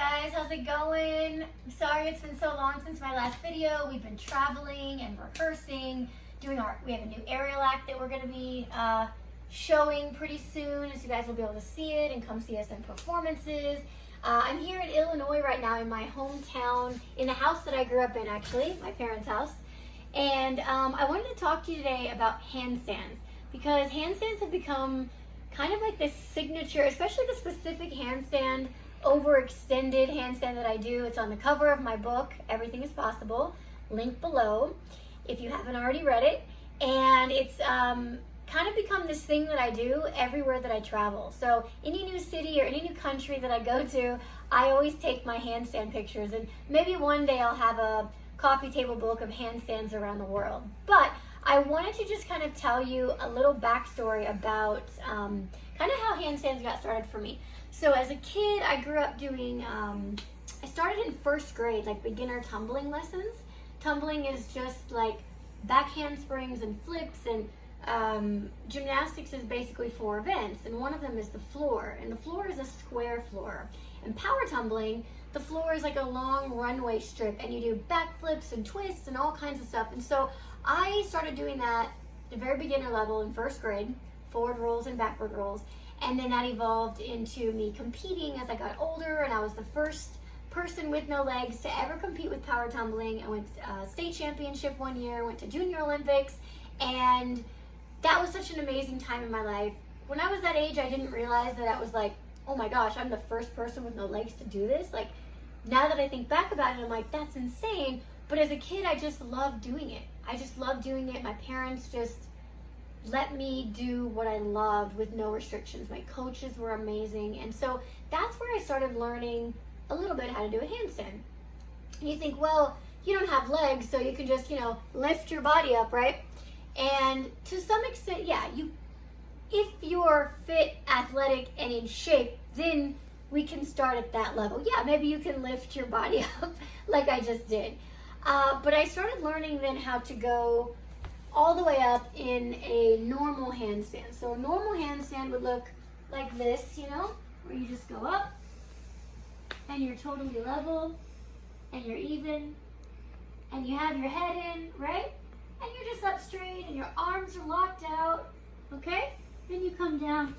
guys, how's it going? I'm sorry it's been so long since my last video. We've been traveling and rehearsing, we have a new aerial act that we're going to be showing pretty soon, so you guys will be able to see it and come see us in performances. I'm here in Illinois right now in my hometown, in the house that I grew up in actually, my parents' house. And I wanted to talk to you today about handstands, because handstands have become kind of like this signature, especially the specific handstand, overextended handstand that I do. It's on the cover of my book, Everything is Possible, link below if you haven't already read it. And it's kind of become this thing that I do everywhere that I travel. So any new city or any new country that I go to, I always take my handstand pictures, and maybe one day I'll have a coffee table book of handstands around the world. But I wanted to just kind of tell you a little backstory about kind of how handstands got started for me. So as a kid, I grew up doing, I started in first grade, like beginner tumbling lessons. Tumbling is just like back handsprings and flips, and gymnastics is basically 4 events, and one of them is the floor, and the floor is a square floor. And power tumbling, the floor is like a long runway strip, and you do backflips and twists and all kinds of stuff. And so I started doing that at the very beginner level in first grade, forward rolls and backward rolls, and then that evolved into me competing as I got older, and I was the first person with no legs to ever compete with power tumbling. I went to state championship one year, went to Junior Olympics, and that was such an amazing time in my life. When I was that age, I didn't realize that I was like, oh my gosh, I'm the first person with no legs to do this. Like, now that I think back about it, I'm like, that's insane. But as a kid, I just loved doing it. I just loved doing it. My parents just let me do what I loved with no restrictions. My coaches were amazing. And so that's where I started learning a little bit how to do a handstand. And you think, well, you don't have legs, so you can just, lift your body up, right? And to some extent, yeah, if you're fit, athletic, and in shape, then we can start at that level. Yeah, maybe you can lift your body up like I just did. But I started learning then how to go all the way up in a normal handstand. So a normal handstand would look like this, where you just go up and you're totally level and you're even and you have your head in, right? And you're just up straight and your arms are locked out, okay? Then you come down,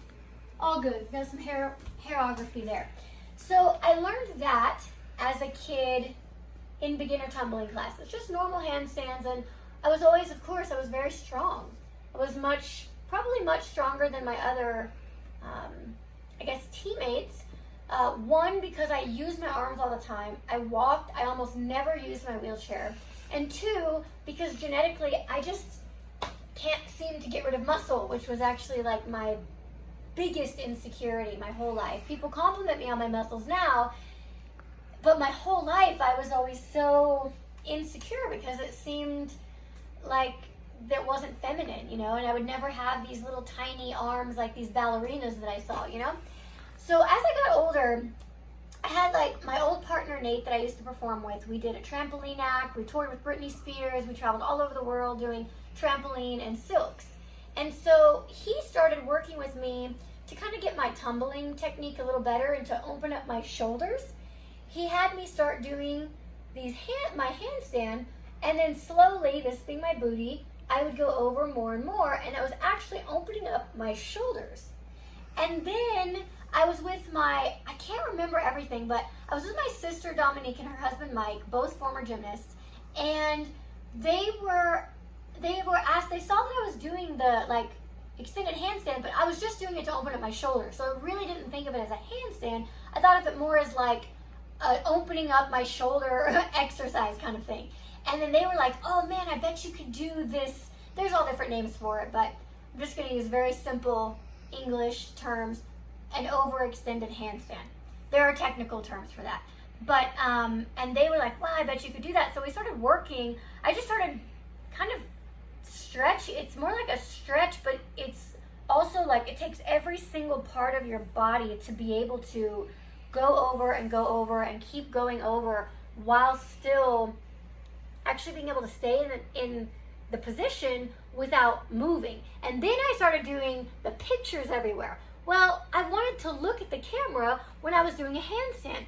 all good. Got some hairography there. So I learned that as a kid in beginner tumbling classes, just normal handstands, and I was always, of course, I was very strong. I was probably much stronger than my other, teammates. One, because I used my arms all the time. I walked, I almost never used my wheelchair. And 2, because genetically, I just can't seem to get rid of muscle, which was actually like my biggest insecurity my whole life. People compliment me on my muscles now, but my whole life I was always so insecure because it seemed like that wasn't feminine, and I would never have these little tiny arms like these ballerinas that I saw, So as I got older, I had like my old partner Nate that I used to perform with. We did a trampoline act, we toured with Britney Spears, we traveled all over the world doing trampoline and silks. And so he started working with me to kind of get my tumbling technique a little better and to open up my shoulders. He had me start doing my handstand, and then slowly, this being my booty, I would go over more and more, and I was actually opening up my shoulders. And then I was with I can't remember everything, but I was with my sister Dominique and her husband Mike, both former gymnasts, and they saw that I was doing the extended handstand, but I was just doing it to open up my shoulders. So I really didn't think of it as a handstand. I thought of it more as like opening up my shoulder exercise kind of thing. And then they were like, oh man, I bet you could do this. There's all different names for it, but I'm just going to use very simple English terms, an overextended handstand. There are technical terms for that. But, and they were like, wow, I bet you could do that. So we started working. I just started kind of stretch. It's more like a stretch, but it's also like it takes every single part of your body to be able to go over and keep going over while still actually being able to stay in the position without moving. And then I started doing the pictures everywhere. Well, I wanted to look at the camera when I was doing a handstand.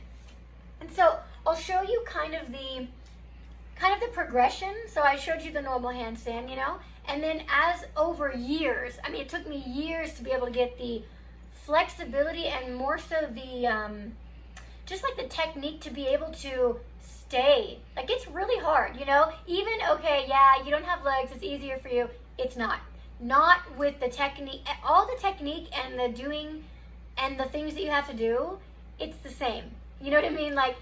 And so I'll show you kind of the progression. So I showed you the normal handstand, you know, and then as over years, I mean, it took me years to be able to get the flexibility and more so the, just like the technique to be able to stay. Like, it's really hard, you know, even, okay, yeah, you don't have legs, it's easier for you. It's not with the technique, all the technique and the doing and the things that you have to do, it's the same. You know what I mean? Like,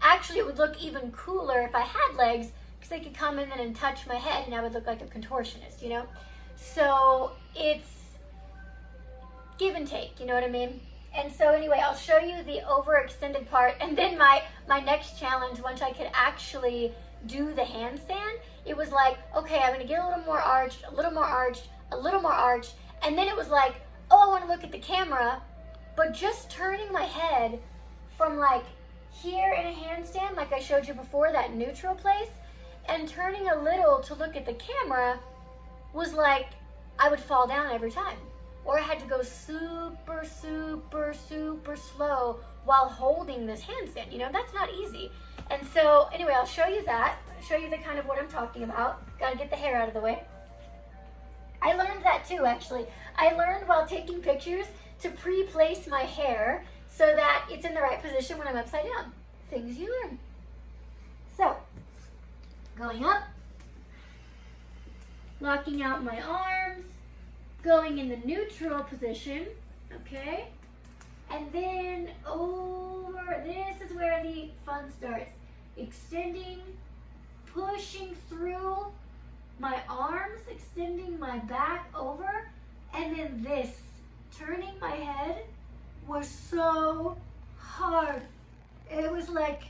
actually it would look even cooler if I had legs, because they could come in and touch my head and I would look like a contortionist, you know? So it's give and take, you know what I mean? And so anyway, I'll show you the overextended part, and then my next challenge, once I could actually do the handstand, it was like, okay, I'm gonna get a little more arched, a little more arched, a little more arched, and then it was like, oh, I wanna look at the camera, but just turning my head from like here in a handstand, like I showed you before, that neutral place, and turning a little to look at the camera was like, I would fall down every time. Or I had to go super, super, super slow while holding this handstand. You know, that's not easy. And so anyway, I'll show you that. Show you the kind of what I'm talking about. Gotta get the hair out of the way. I learned that too, actually. I learned while taking pictures to pre-place my hair so that it's in the right position when I'm upside down. Things you learn. So, going up, locking out my arms, going in the neutral position, okay? And then over, this is where the fun starts. Extending, pushing through my arms, extending my back over, and then this, turning my head was so hard. It was like,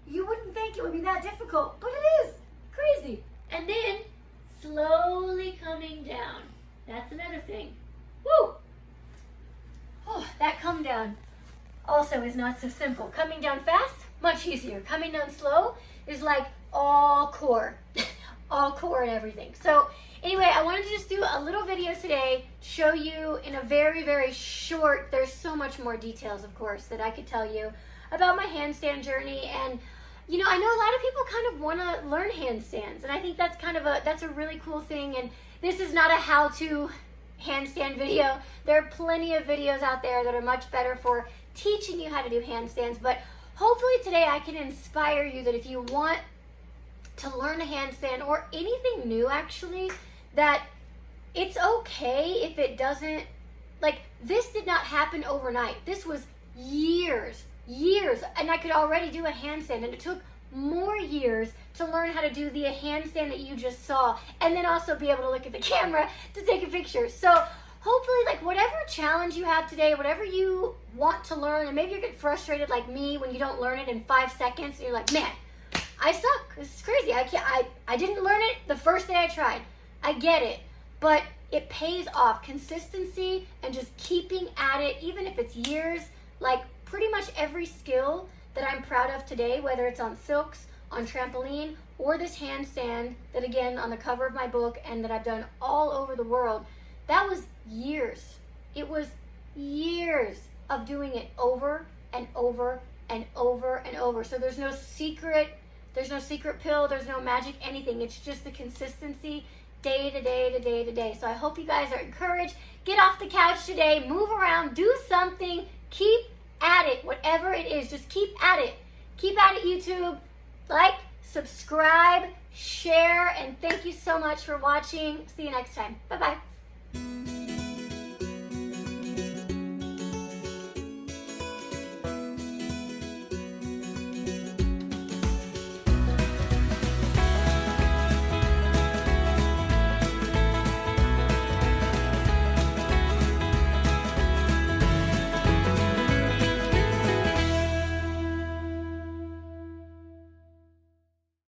you wouldn't think it would be that difficult, but it is crazy. And then slowly coming down. That's another thing. Woo! Oh, that come down also is not so simple. Coming down fast, much easier. Coming down slow is like all core. All core and everything. So anyway, I wanted to just do a little video today, show you in a very, very short, there's so much more details, of course, that I could tell you about my handstand journey. And you know, I know a lot of people kind of want to learn handstands, and I think that's kind of that's a really cool thing. And this is not a how-to handstand video. There are plenty of videos out there that are much better for teaching you how to do handstands, but hopefully today I can inspire you that if you want to learn a handstand or anything new, actually, that it's okay if it doesn't, like, this did not happen overnight. This was years, and I could already do a handstand, and it took more years to learn how to do the handstand that you just saw, and then also be able to look at the camera to take a picture. So hopefully, like, whatever challenge you have today, whatever you want to learn, and maybe you get frustrated like me when you don't learn it in 5 seconds, and you're like, man, I suck. This is crazy. I didn't learn it the first day I tried. I get it, but it pays off. Consistency and just keeping at it, even if it's years, like pretty much every skill that I'm proud of today, whether it's on silks, on trampoline, or this handstand that, again, on the cover of my book and that I've done all over the world, that was years. It was years of doing it over and over and over and over. So there's no secret pill, there's no magic anything. It's just the consistency day to day to day to day. So I hope you guys are encouraged. Get off the couch today, move around, do something, keep at it, whatever it is, just keep at it. Keep at it, YouTube. Like, subscribe, share, and thank you so much for watching. See you next time. Bye-bye.